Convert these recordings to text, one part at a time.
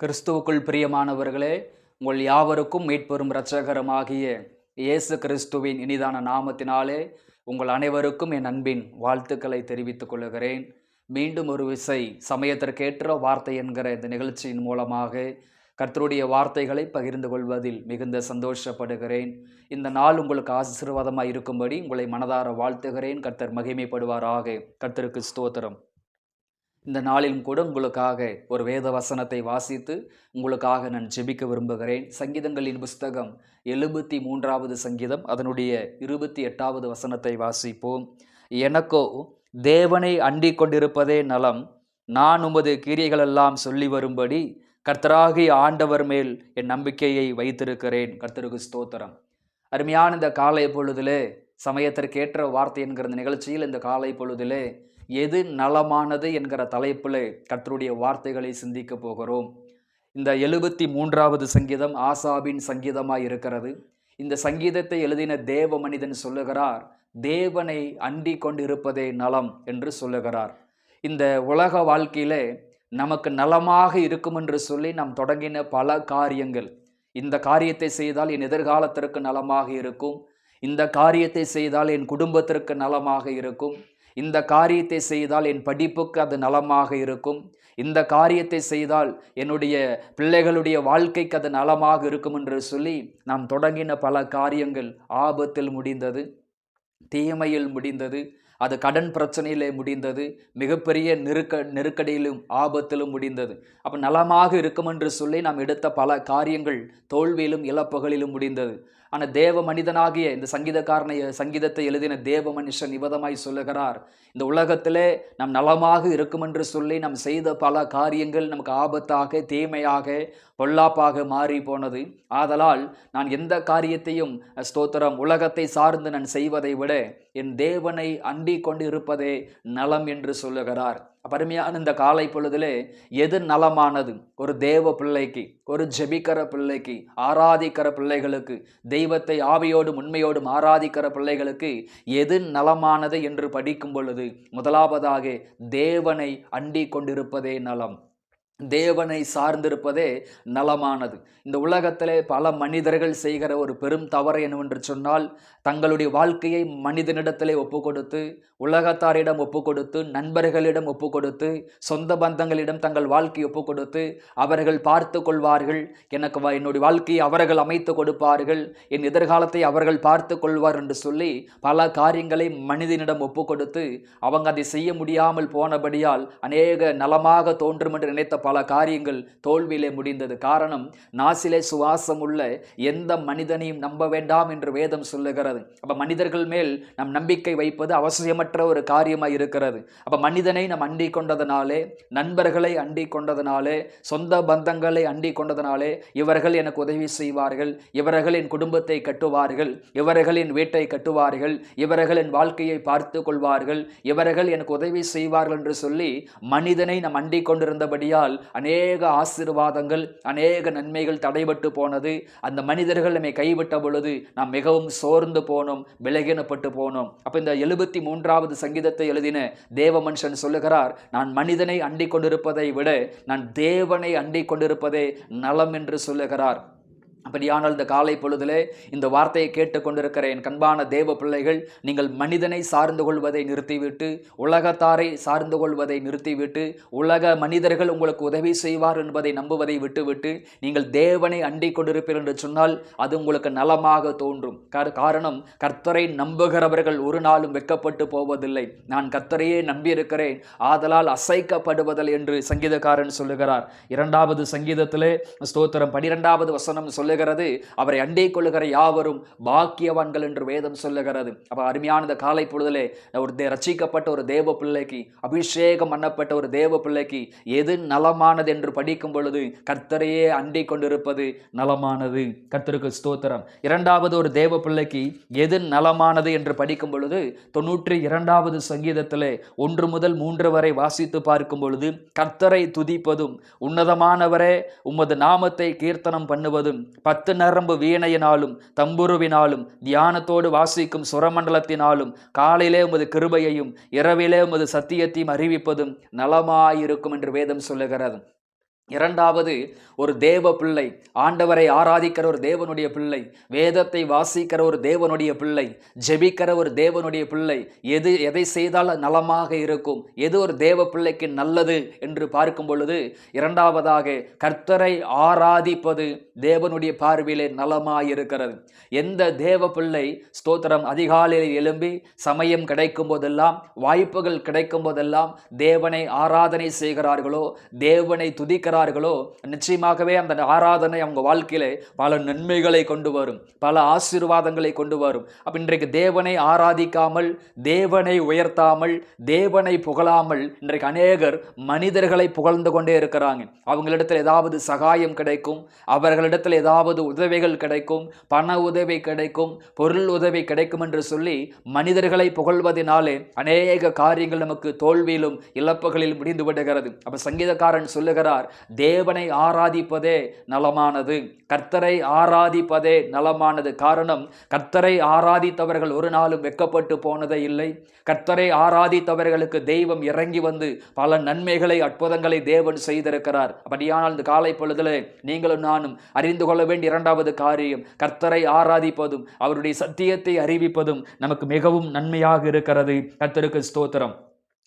கிறிஸ்துவுக்குள் பிரியமானவர்களே, உங்கள் யாவருக்கும் மீட்பெரும் இரட்சகருமாகிய இயேசு கிறிஸ்துவின் இனிதான நாமத்தினாலே உங்கள் அனைவருக்கும் என் அன்பின் வாழ்த்துக்களை தெரிவித்துக் கொள்கிறேன். மீண்டும் ஒரு விசை சமயத்திற்கேற்ற வார்த்தை என்கிற இந்த நிகழ்ச்சியின் மூலமாக கர்த்தருடைய வார்த்தைகளை பகிர்ந்து கொள்வதில் மிகுந்த சந்தோஷப்படுகிறேன். இந்த நாள் உங்களுக்கு ஆசீர்வாதமாக இருக்கும்படி உங்களை மனதார வாழ்த்துகிறேன். கர்த்தர் மகிமைப்படுவாராக. கர்த்தருக்கு ஸ்தோத்திரம். இந்த நாளிலும் கூட உங்களுக்காக ஒரு வேத வசனத்தை வாசித்து உங்களுக்காக நான் ஜெபிக்க விரும்புகிறேன். சங்கீதங்களின் புஸ்தகம் 73வது சங்கீதம் அதனுடைய 28வது வசனத்தை வாசிப்போம். எனக்கோ தேவனை அண்டிக் கொண்டிருப்பதே நலம், நான் உமது கிரியைகளெல்லாம் சொல்லி வரும்படி கர்த்தராகிய ஆண்டவர் மேல் என் நம்பிக்கையை வைத்திருக்கிறேன். கர்த்தருக்கு ஸ்தோத்திரம். அருமையான இந்த காலை பொழுதிலே சமயத்திற்கேற்ற வார்த்தை என்கிற இந்த நிகழ்ச்சியில் இந்த காலை பொழுதிலே எது நலமானது என்கிற தலைப்பில் கர்த்தருடைய வார்த்தைகளை சிந்திக்க போகிறோம். இந்த 73வது சங்கீதம் ஆசாபின் சங்கீதமாய் இருக்கிறது. இந்த சங்கீதத்தை எழுதின தேவ மனிதன் சொல்லுகிறார், தேவனை அண்டிக் கொண்டிருப்பதே நலம் என்று சொல்லுகிறார். இந்த உலக வாழ்க்கையிலே நமக்கு நலமாக இருக்கும் என்று சொல்லி நாம் தொடங்கின பல காரியங்கள், இந்த காரியத்தை செய்தால் என் எதிர்காலத்திற்கு நலமாக இருக்கும், இந்த காரியத்தை செய்தால் என் குடும்பத்திற்கு நலமாக இருக்கும், இந்த காரியத்தை செய்தால் என் படிப்புக்கு அது நலமாக இருக்கும், இந்த காரியத்தை செய்தால் என்னுடைய பிள்ளைகளுடைய வாழ்க்கைக்கு அது நலமாக இருக்கும் என்று சொல்லி நாம் தொடங்கின பல காரியங்கள் ஆபத்தில் முடிந்தது, தீமையில் முடிந்தது, அது கடன் பிரச்சனையிலே முடிந்தது, மிகப்பெரிய நெருக்கடியிலும் ஆபத்திலும் முடிந்தது. அப்போ நலமாக இருக்கும் என்று சொல்லி நாம் எடுத்த பல காரியங்கள் தோல்வியிலும் இழப்புகளிலும் முடிந்தது. ஆனால் தேவ மனிதனாகிய இந்த சங்கீதத்தை எழுதின தேவ மனுஷன் நிபதமாய் சொல்லுகிறார், இந்த உலகத்திலே நாம் நலமாக இருக்கும் என்று சொல்லி நாம் செய்த பல காரியங்கள் நமக்கு ஆபத்தாக, தீமையாக, பொல்லாப்பாக மாறி போனது. ஆதலால் நான் எந்த காரியத்தையும் ஸ்தோத்திரம் உலகத்தை சார்ந்து நான் செய்வதை விட என் தேவனை அண்டிக் கொண்டு இருப்பதே நலம் என்று சொல்லுகிறார். அருமையான இந்த காலை பொழுதிலே எது நலமானது? ஒரு தேவ பிள்ளைக்கு, ஒரு ஜெபிக்கிற பிள்ளைக்கு, ஆராதிக்கிற பிள்ளைகளுக்கு, தெய்வத்தை ஆவியோடும் உண்மையோடும் ஆராதிக்கிற பிள்ளைகளுக்கு எது நலமானது என்று படிக்கும் பொழுது முதலாவதாக தேவனை அண்டிக் கொண்டிருப்பதே நலம், தேவனை சார்ந்திருப்பதே நலமானது. இந்த உலகத்திலே பல மனிதர்கள் செய்கிற ஒரு பெரும் தவறு என்னவென்று சொன்னால், தங்களுடைய வாழ்க்கையை மனிதனிடத்திலே ஒப்பு கொடுத்து, உலகத்தாரிடம் ஒப்பு கொடுத்து, நண்பர்களிடம் ஒப்பு கொடுத்து, சொந்த பந்தங்களிடம் தங்கள் வாழ்க்கையை ஒப்பு கொடுத்து அவர்கள் பார்த்து கொள்வார்கள், என்னுடைய வாழ்க்கையை அவர்கள் அமைத்து கொடுப்பார்கள், என் எதிர்காலத்தை அவர்கள் பார்த்து கொள்வார் என்று சொல்லி பல காரியங்களை மனிதனிடம் ஒப்பு கொடுத்து அவங்க அதை செய்ய முடியாமல் போனபடியால் அநேக நலமாக தோன்றும் என்று நினைத்த பல காரியங்கள் தோல்வியிலே முடிந்தது. காரணம், நாசிலே சுவாசம் உள்ள எந்த மனிதனையும் நம்ப வேண்டாம் என்று வேதம் சொல்லுகிறது. அப்ப மனிதர்கள் மேல் நம் நம்பிக்கை வைப்பது அவசியமற்ற ஒரு காரியமாய் இருக்கிறது. அப்ப மனிதனை நாம் அண்டிக் கொண்டதனாலே, நண்பர்களை அண்டிக் கொண்டதனாலே, சொந்த பந்தங்களை அண்டிக் கொண்டதனாலே இவர்கள் எனக்கு உதவி செய்வார்கள், இவர்கள் என் குடும்பத்தை கட்டுவார்கள், இவர்கள் என் வீட்டை கட்டுவார்கள், இவர்கள் என் வாழ்க்கையை பார்த்து கொள்வார்கள், இவர்கள் எனக்கு உதவி செய்வார்கள் என்று சொல்லி மனிதனை நாம் அண்டிக் கொண்டிருந்தபடியால் அநேக ஆசீர்வாதங்கள், அநேக நன்மைகள் தடைபட்டு போனது. அந்த மனிதர்கள் நம்மை கைவிட்ட பொழுது நாம் மிகவும் சோர்ந்து போனோம், விலகினப்பட்டு போனோம். அப்ப இந்த 73வது சங்கீதத்தை எழுதின தேவ மனுஷன் சொல்லுகிறார், நான் மனிதனை அண்டிக் கொண்டிருப்பதை விட நான் தேவனை அண்டிக் கொண்டிருப்பதே நலம் என்று சொல்லுகிறார். அப்படியானால் இந்த காலை பொழுதிலே இந்த வார்த்தையை கேட்டுக்கொண்டிருக்கிற என் கண்பான தேவ பிள்ளைகள், நீங்கள் மனிதனை சார்ந்து கொள்வதை நிறுத்திவிட்டு, உலகத்தாரை சார்ந்து கொள்வதை நிறுத்திவிட்டு, உலக மனிதர்கள் உங்களுக்கு உதவி செய்வார் என்பதை நம்புவதை விட்டுவிட்டு நீங்கள் தேவனை அண்டிக் கொண்டிருப்பீர்கள் என்று சொன்னால் அது உங்களுக்கு நலமாக தோன்றும். காரணம், கர்த்தரை நம்புகிறவர்கள் ஒரு நாளும் வெட்கப்பட்டு போவதில்லை. நான் கர்த்தரையே நம்பியிருக்கிறேன், ஆதலால் அசைக்கப்படுவதில்லை என்று சங்கீதக்காரன் சொல்லுகிறார். 2வது சங்கீதத்திலே ஸ்தோத்திரம் 12வது வசனம் சொல்லுகிறது, அவரை அண்டிக் கொள்ளுகிற யாவரும் பாக்கியவான்கள் என்று வேதம் சொல்லுகிறது. அப்ப அருமையான இந்த காலை பொழுதிலே ஒரு ரட்சிக்கப்பட்ட ஒரு தேவ பிள்ளைக்கு, அபிஷேகம் பண்ணப்பட்ட ஒரு தேவ பிள்ளைக்கு எது நலமானது என்று படிக்கும் பொழுது கர்த்தரையே அண்டிக் கொண்டிருப்பது நலமானது. கர்த்தருக்கு ஸ்தோத்திரம். 2வது ஒரு தேவ பிள்ளைக்கு எது நலமானது என்று படிக்கும் பொழுது 92வது சங்கீதத்திலே 1 முதல் 3 வரை வாசித்து பார்க்கும் பொழுது, கர்த்தரை துதிப்பதும் உன்னதமானவரே உமது நாமத்தை கீர்த்தனம் பண்ணுவதும் 10 நரம்பு வீணையினாலும் தம்புருவினாலும் தியானத்தோடு வாசிக்கும் சுரமண்டலத்தினாலும் காலையிலே உமது கிருபையையும் இரவிலே உமது சத்தியத்தையும் அறிவிப்பதும் நலமாயிருக்கும் என்று வேதம் சொல்லுகிறது. இரண்டாவது, ஒரு தேவ பிள்ளை, ஆண்டவரை ஆராதிக்கிற ஒரு தேவனுடைய பிள்ளை, வேதத்தை வாசிக்கிற ஒரு தேவனுடைய பிள்ளை, ஜெபிக்கிற ஒரு தேவனுடைய பிள்ளை எதை செய்தால் நலமாக இருக்கும், எது ஒரு தேவ பிள்ளைக்கு நல்லது என்று பார்க்கும் பொழுது, இரண்டாவதாக கர்த்தரை ஆராதிப்பது தேவனுடைய பார்வையிலே நலமாயிருக்கிறது. எந்த தேவ பிள்ளை ஸ்தோத்திரம் அதிகாலையில் எழும்பி சமயம் கிடைக்கும் போதெல்லாம், வாய்ப்புகள் கிடைக்கும் போதெல்லாம் தேவனை ஆராதனை செய்கிறார்களோ, தேவனை துதிக்கிறார்களோ, நிச்சயமாகவே அந்த ஆராதனை அவங்க வாழ்க்கையில பல நன்மைகளை கொண்டு வரும், பல ஆசீர்வாதங்களை கொண்டு வரும். அப்ப இன்றைக்கு தேவனை ஆராதிக்காமல், தேவனை உயர்த்தாமல், தேவனை புகழாமல் இன்றைக்கு அநேகர் மனிதர்களை புகழ்ந்து கொண்டே இருக்கிறாங்க. அவங்களிடத்தில் ஏதாவது சகாயம் கிடைக்கும், அவர்களிடத்தில் ஏதாவது உதவிகள் கிடைக்கும், பண உதவி கிடைக்கும், பொருள் உதவி கிடைக்கும் என்று சொல்லி மனிதர்களை புகழ்வதனாலே அநேக காரியங்கள் நமக்கு தோல்வியிலும் இழப்புகளில் முடிந்து விடுகிறது. அப்ப சங்கீதக்காரன் சொல்லுகிறார், தேவனை ஆராதிப்பதே நலமானது, கர்த்தரை ஆராதிப்பதே நலமானது. காரணம், கர்த்தரை ஆராதித்தவர்கள் ஒரு நாளும் வெட்கப்பட்டு போனதே இல்லை. கர்த்தரை ஆராதித்தவர்களுக்கு தெய்வம் இறங்கி வந்து பல நன்மைகளை, அற்புதங்களை தேவன் செய்திருக்கிறார். அப்படியானால் இந்த காலை பொழுதிலே நீங்களும் நானும் அறிந்து கொள்ள வேண்டிய இரண்டாவது காரியம், கர்த்தரை ஆராதிப்பதும் அவருடைய சத்தியத்தை அறிவிப்பதும் நமக்கு மிகவும் நன்மையாக இருக்கிறது. கர்த்தருக்கு ஸ்தோத்திரம்.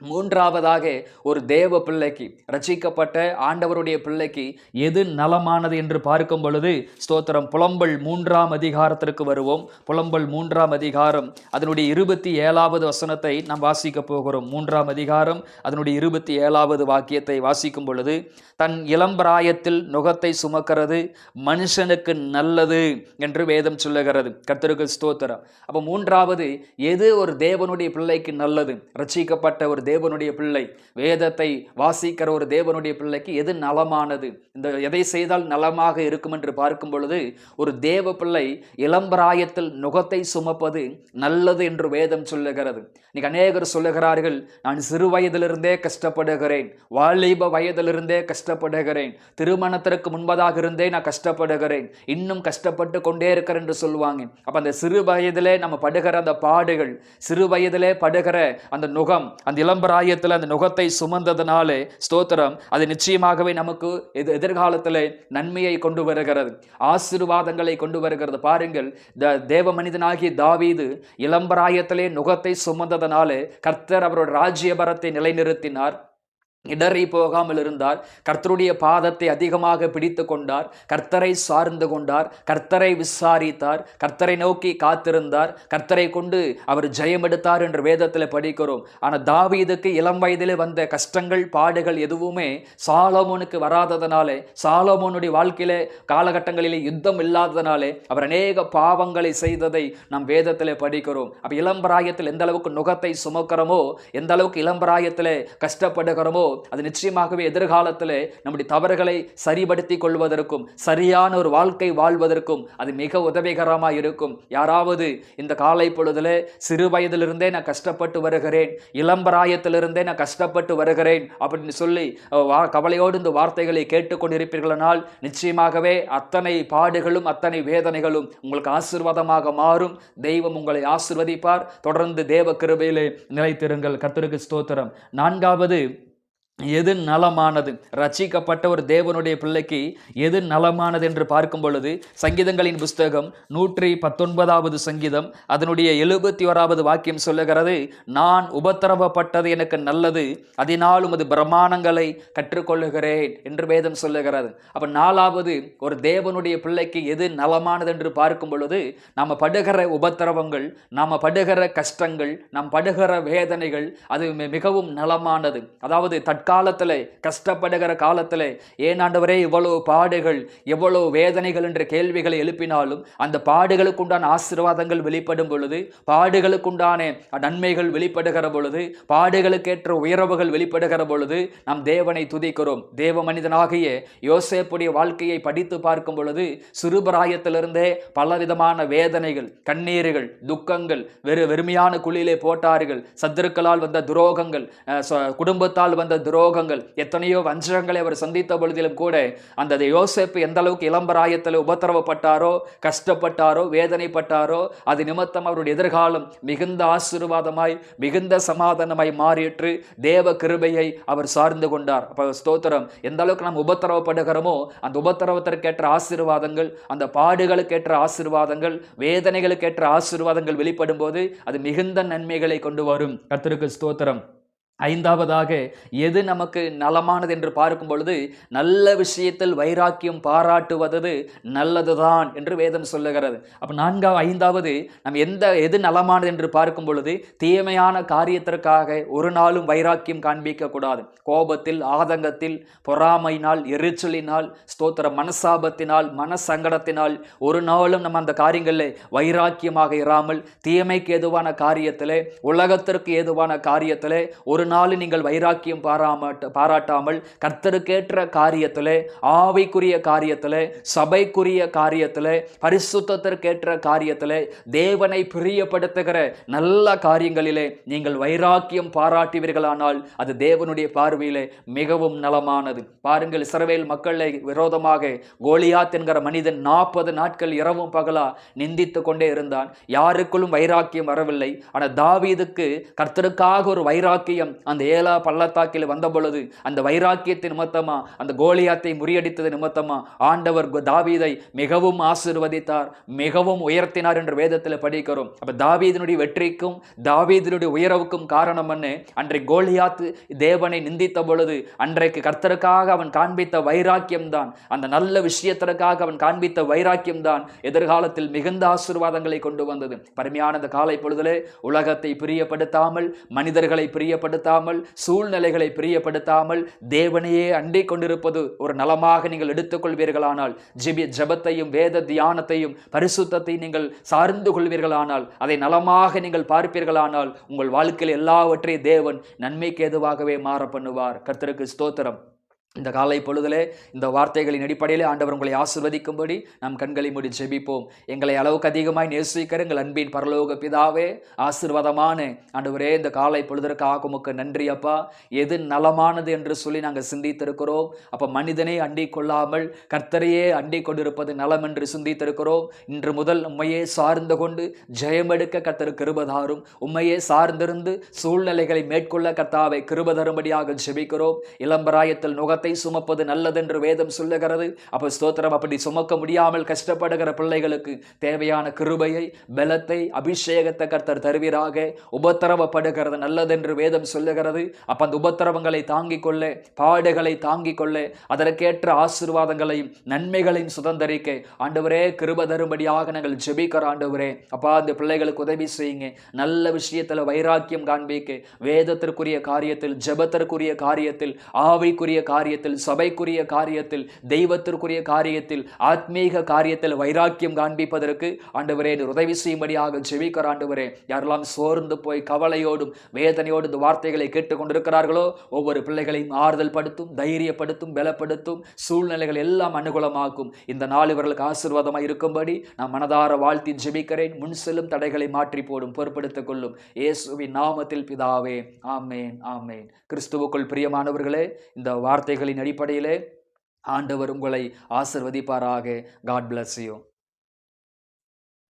மூன்றாவதாக, ஒரு தேவ பிள்ளைக்கு, ரட்சிக்கப்பட்ட ஆண்டவருடைய பிள்ளைக்கு எது நலமானது என்று பார்க்கும் பொழுது ஸ்தோத்திரம், புலம்பல் 3ஆம் அதிகாரத்திற்கு வருவோம். புலம்பல் 3ஆம் அதிகாரம் அதனுடைய 27வது வசனத்தை நாம் வாசிக்க போகிறோம். 3ஆம் அதிகாரம் அதனுடைய 27வது வாக்கியத்தை வாசிக்கும் பொழுது, தன் இளம்பிராயத்தில் நுகத்தை சுமக்கிறது மனுஷனுக்கு நல்லது என்று வேதம் சொல்லுகிறது. கர்த்தருக்கு ஸ்தோத்திரம். அப்ப மூன்றாவது, எது ஒரு தேவனுடைய பிள்ளைக்கு நல்லது, ரட்சிக்கப்பட்ட ஒரு தேவனுடைய பிள்ளை, வேதத்தை வாசிக்கிற ஒரு தேவனுடைய பிள்ளைக்கு எது நலமானது, இந்த எதை செய்தால் நலமாக இருக்கும் என்று பார்க்கும் பொழுது, ஒரு தேவ பிள்ளை இளம்பிராயத்தில் நுகத்தை சுமப்பது நல்லது என்று வேதம் சொல்லுகிறது. இன்னைக்கு அநேகர் சொல்லுகிறார்கள், நான் சிறு வயதிலிருந்தே கஷ்டப்படுகிறேன், வாலிப வயதிலிருந்தே கஷ்டப்படுகிறேன், திருமணத்திற்கு முன்பதாக இருந்தே நான் கஷ்டப்படுகிறேன், இன்னும் கஷ்டப்பட்டு கொண்டே இருக்கிறேன் என்று சொல்லுவாங்க. அப்ப அந்த சிறு வயதிலே நம்ம படுகிற அந்த பாடுகள், சிறு வயதிலே படுகிற அந்த நுகம், அந்த இளம்பிராயத்தில் அந்த நுகத்தை சுமந்ததனாலே ஸ்தோத்திரம், அது நிச்சயமாகவே நமக்கு எதிர்காலத்தில் நன்மையை கொண்டு வருகிறது, ஆசீர்வாதங்களை கொண்டு வருகிறது. பாருங்கள், தேவ மனிதனாகிய தாவீது இளம்பிராயத்திலே நுகத்தை சுமந்ததனாலே கர்த்தர் அவரோட ராஜ்யபரத்தை நிலைநிறுத்தினார், இடறி போகாமல் இருந்தார், கர்த்தருடைய பாதத்தை அதிகமாக பிடித்து கொண்டார், கர்த்தரை சார்ந்து கொண்டார், கர்த்தரை விசாரித்தார், கர்த்தரை நோக்கி காத்திருந்தார், கர்த்தரை கொண்டு அவர் ஜெயம் எடுத்தார் என்று வேதத்தில் படிக்கிறோம். ஆனால் தாவீதுக்கு இளம் வயதிலே வந்த கஷ்டங்கள், பாடுகள் எதுவுமே சாலமோனுக்கு வராததனாலே, சாலமோனுடைய வாழ்க்கையிலே காலகட்டங்களிலே யுத்தம் இல்லாததனாலே அவர் அநேக பாவங்களை செய்ததை நாம் வேதத்தில் படிக்கிறோம். அப்ப இளம்பிராயத்தில் எந்த அளவுக்கு நுகத்தை சுமக்கிறோமோ, எந்த அளவுக்கு இளம்பிராயத்தில் கஷ்டப்படுகிறோமோ, அது நிச்சயமாகவே எதிர்காலத்தில் நம்முடைய தவறுகளை சரிபடுத்தி கொள்வதற்கும், சரியான ஒரு வாழ்க்கை வாழ்வதற்கும் அது மிக உதவிகரமாக இருக்கும். யாராவது இந்த காலை பொழுதிலே சிறு வயதிலிருந்தே நான் கஷ்டப்பட்டு வருகிறேன், இளம்பிராயத்திலிருந்தே நான் கஷ்டப்பட்டு வருகிறேன் அப்படின்னு சொல்லி கவலையோடு இந்த வார்த்தைகளை கேட்டுக்கொண்டிருப்பீர்களானால் நிச்சயமாகவே அத்தனை பாடுகளும் அத்தனை வேதனைகளும் உங்களுக்கு ஆசீர்வாதமாக மாறும். தெய்வம் உங்களை ஆசீர்வதிப்பார். தொடர்ந்து தேவ கிருபையிலே நிலைத்திருங்கள். கர்த்தருக்கு ஸ்தோத்திரம். நான்காவது, எது நலமானது, ரட்சிக்கப்பட்ட ஒரு தேவனுடைய பிள்ளைக்கு எது நலமானது என்று பார்க்கும் பொழுது, சங்கீதங்களின் புஸ்தகம் 119வது சங்கீதம் அதனுடைய 71வது வாக்கியம் சொல்லுகிறது, நான் உபத்திரவப்பட்டது எனக்கு நல்லது, அதனாலும் அது பிரமாணங்களை கற்றுக்கொள்ளுகிறேன் என்று வேதம் சொல்லுகிறது. அப்ப நாலாவது, ஒரு தேவனுடைய பிள்ளைக்கு எது நலமானது என்று பார்க்கும் பொழுது, நாம் படுகிற உபத்திரவங்கள், நாம் படுகிற கஷ்டங்கள், நாம் படுகிற வேதனைகள் அது மிகவும் நலமானது. அதாவது காலத்தில் கஷ்டப்படுகிற காலத்தில், ஏன் ஆண்டவரே இவ்வளவு பாடுகள், எவ்வளவு வேதனைகள் என்ற கேள்விகளை எழுப்பினாலும் அந்த பாடுகளுக்குண்டான ஆசீர்வாதங்கள் வெளிப்படும் பொழுது, பாடுகளுக்குண்டான நன்மைகள் வெளிப்படுகிற பொழுது, பாடுகளுக்கேற்ற உயர்வுகள் வெளிப்படுகிற பொழுது நாம் தேவனை துதிக்கிறோம். தேவ மனிதனாகிய யோசேப்புடைய வாழ்க்கையை படித்து பார்க்கும் பொழுது, சிறுபிராயத்திலிருந்தே பலவிதமான வேதனைகள், கண்ணீர்கள், துக்கங்கள், வெறுமையான குழியிலே போட்டார்கள், சத்துருக்களால் வந்த துரோகங்கள், குடும்பத்தால் வந்த துரோகங்கள், எத்தனையோ வஞ்சகங்களை அவர் சந்தித்த பொழுதிலும் கூட அந்த யோசேப்பு எந்த அளவுக்கு இளம்பராயத்தில் உபத்திரவப்பட்டாரோ, கஷ்டப்பட்டாரோ, வேதனைப்பட்டாரோ, அது நிமித்தம் அவருடைய எதிர்காலம் மிகுந்த ஆசீர்வாதமாய் மிகுந்த சமாதானமாய் மாறிற்று. தேவ கிருபையை அவர் சார்ந்து கொண்டார். அப்ப ஸ்தோத்திரம். எந்த அளவுக்கு நாம் உபத்திரவப்படுகிறோமோ அந்த உபத்திரவத்திற்கேற்ற ஆசீர்வாதங்கள், அந்த பாடுகளுக்கேற்ற ஆசீர்வாதங்கள், வேதனைகளுக்கேற்ற ஆசீர்வாதங்கள் வெளிப்படும் போது அது மிகுந்த நன்மைகளை கொண்டு வரும். கர்த்தருக்கு ஸ்தோத்திரம். ஐந்தாவதாக, எது நமக்கு நலமானது என்று பார்க்கும் பொழுது நல்ல விஷயத்தில் வைராக்கியம் பாராட்டுவது நல்லதுதான் என்று வேதம் சொல்லுகிறது. அப்ப ஐந்தாவது, நாம் எது நலமானது என்று பார்க்கும் பொழுது தீமையான காரியத்திற்காக ஒரு நாளும் வைராக்கியம் காண்பிக்க கூடாது. கோபத்தில், ஆதங்கத்தில், பொறாமையினால், எரிச்சலினால், ஸ்தோத்திர மனசாபத்தினால், மனசங்கடத்தினால் ஒரு நாளும் நம்ம அந்த காரியங்களில் வைராக்கியமாக இராமல் தீமைக்கு ஏதுவான காரியத்திலே, உலகத்திற்கு ஏதுவான காரியத்திலே ஒரு நாள் நீங்கள் வைராக்கியம் பாராட்டாமல் கர்த்தருக்கேற்ற காரியத்திலே, ஆவிக்குரிய காரியத்திலே, சபைக்குரிய காரியத்திலே, பரிசுத்தத்திற்கேற்ற காரியத்திலே, தேவனை பிரியப்படுத்துகிற நல்ல காரியங்களிலே நீங்கள் வைராக்கியம் பாராட்டுவீர்களானால் அது தேவனுடைய பார்வையிலே மிகவும் நலமானது. பாருங்கள், இஸ்ரவேல் மக்களை விரோதமாக கோலியாத் என்கிற மனிதன் 40 நாட்கள் இரவும் பகலா நிந்தித்து கொண்டே இருந்தான். யாருக்குள்ளும் வைராக்கியம் வரவில்லை. ஆனால் தாவீதுக்கு கர்த்தருக்காக ஒரு வைராக்கியம் அந்த ஏலா பள்ளத்தாக்கில் வந்த பொழுது அந்த வைராக்கியத்தின் நிமித்தமா, அந்த கோலியாத்தை முறியடித்தது நிமித்தமா ஆண்டவர் தாவீதை மிகவும் ஆசீர்வதித்தார், மிகவும் உயர்த்தினார் என்று வேதத்தில் படிக்கிறோம். அப்ப தாவீதினுடைய வெற்றிக்கும் தாவீதினுடைய உயர்வுக்கும் காரணம் என்ன? அன்றைக்கு கோலியாத்து தேவனை நிந்தித்த பொழுது அன்றைக்கு கர்த்தருக்காக அவன் காண்பித்த வைராக்கியம் தான், அந்த நல்ல விஷயத்திற்காக அவன் காண்பித்த வைராக்கியம் தான் எதிர்காலத்தில் மிகுந்த ஆசீர்வாதங்களை கொண்டு வந்தது. பரமையான அந்த காலை பொழுதிலே உலகத்தை பிரியப்படுத்தாமல், மனிதர்களை பிரியப்படுத்தாமல், சூழ்நிலைகளை பிரியப்படுத்தாமல் தேவனையே அண்டிக் கொண்டிருப்பது ஒரு நலமாக நீங்கள் எடுத்துக்கொள்வீர்களானால், ஜெபத்தையும் வேத தியானத்தையும் பரிசுத்தத்தையும் நீங்கள் சார்ந்து கொள்வீர்களானால், அதை நலமாக நீங்கள் பார்ப்பீர்களானால் உங்கள் வாழ்க்கையில் எல்லாவற்றையும் தேவன் நன்மைக்கு ஏதுவாகவே மாற பண்ணுவார். கர்த்தருக்கு ஸ்தோத்திரம். இந்த காலை பொழுதிலே இந்த வார்த்தைகளின் அடிப்படையில் ஆண்டவர் உங்களை ஆசீர்வதிக்கும்படி நாம் கண்களை மூடி ஜெபிப்போம். எங்களை அளவுக்கு அதிகமாய் நேசிக்கிற எங்கள் அன்பின் பரலோக பிதாவே, ஆசீர்வாதமான ஆண்டவரே, இந்த காலை பொழுதற்காக உமக்கு நன்றி அப்பா. எது நலமானது என்று சொல்லி நாங்கள் சிந்தித்திருக்கிறோம். அப்போ மனிதனை அண்டிக் கொள்ளாமல் கர்த்தரையே அண்டிக் கொண்டிருப்பது நலம் என்று சிந்தித்திருக்கிறோம். இன்று முதல் உம்மையே சார்ந்து கொண்டு ஜெயமெடுக்க கர்த்தர் கிருபதாரும், உம்மையே சார்ந்திருந்து சூழ்நிலைகளை மேற்கொள்ள கர்த்தாவை கிருபதரும்படியாக ஜெபிக்கிறோம். இளம்பராயத்தில் நுகத்தை சுமப்பது நல்லதென்று வேதம் சொல்லுகிறது. அப்ப ஸ்தோத்திரம். அப்படி சுமக்க முடியாமல் கஷ்டப்படுகிற பிள்ளைகளுக்கு தேவையான கிருபையை, பலத்தை, அபிஷேகத்தை கர்த்தர் தருவீராக. உபத்திரவப்படுகிறது நல்லதென்று வேதம் சொல்லுகிறது. அப்ப அந்த உபத்திரவங்களை தாங்கிக் கொள்ள, பாடுகளை தாங்கிக் கொள்ள, அதற்கேற்ற ஆசீர்வாதங்களையும் நன்மைகளையும் சுதந்தரிக்க ஆண்டவரே கிருபை தரும்படியாக நாங்கள் ஜெபிக்கிற ஆண்டவரே. அப்பா, அந்த பிள்ளைகளுக்கு உதவி செய்யுங்க. நல்ல விஷயத்துல வைராக்கியம் காண்பிக்க, வேதத்திற்குரிய காரியத்தில், ஜெபத்திற்குரிய காரியத்தில், ஆவிக்குரிய காரியத்தில், சபைக்குரிய காரியத்தில், தெய்வத்திற்குரிய காரியத்தில், ஆத்மீக காரியத்தில் வைராக்கியம் காண்பிப்பதற்கு ஆண்டவரே உதவி செய்யும்படியாக ஜெபிக்கிற ஆண்டவரே. யாரெல்லாம் சோர்ந்து போய் கவலையோடும் வேதனையோடு இந்த வார்த்தைகளை கேட்டுக்கொண்டிருக்கிறார்களோ ஒவ்வொரு பிள்ளைகளையும் ஆறுதல் படுத்தும், தைரியப்படுத்தும், பலப்படுத்தும், சூழ்நிலைகள் எல்லாம் அனுகூலமாக்கும். இந்த நாள் இவர்களுக்கு ஆசீர்வாதமாக இருக்கும்படி நான் மனதார வாழ்த்தி ஜெபிக்கிறேன். முன் செல்லும் தடைகளை மாற்றி போடும், பொறுப்படுத்திக் கொள்ளும் இயேசுவின் நாமத்தில் பிதாவே, ஆமேன், ஆமேன். கிறிஸ்துவுக்குள் பிரியமானவர்களே, இந்த வார்த்தைகளின் அடிப்படையிலே ஆண்டவர் உங்களை ஆசீர்வதிப்பாராக. God bless you.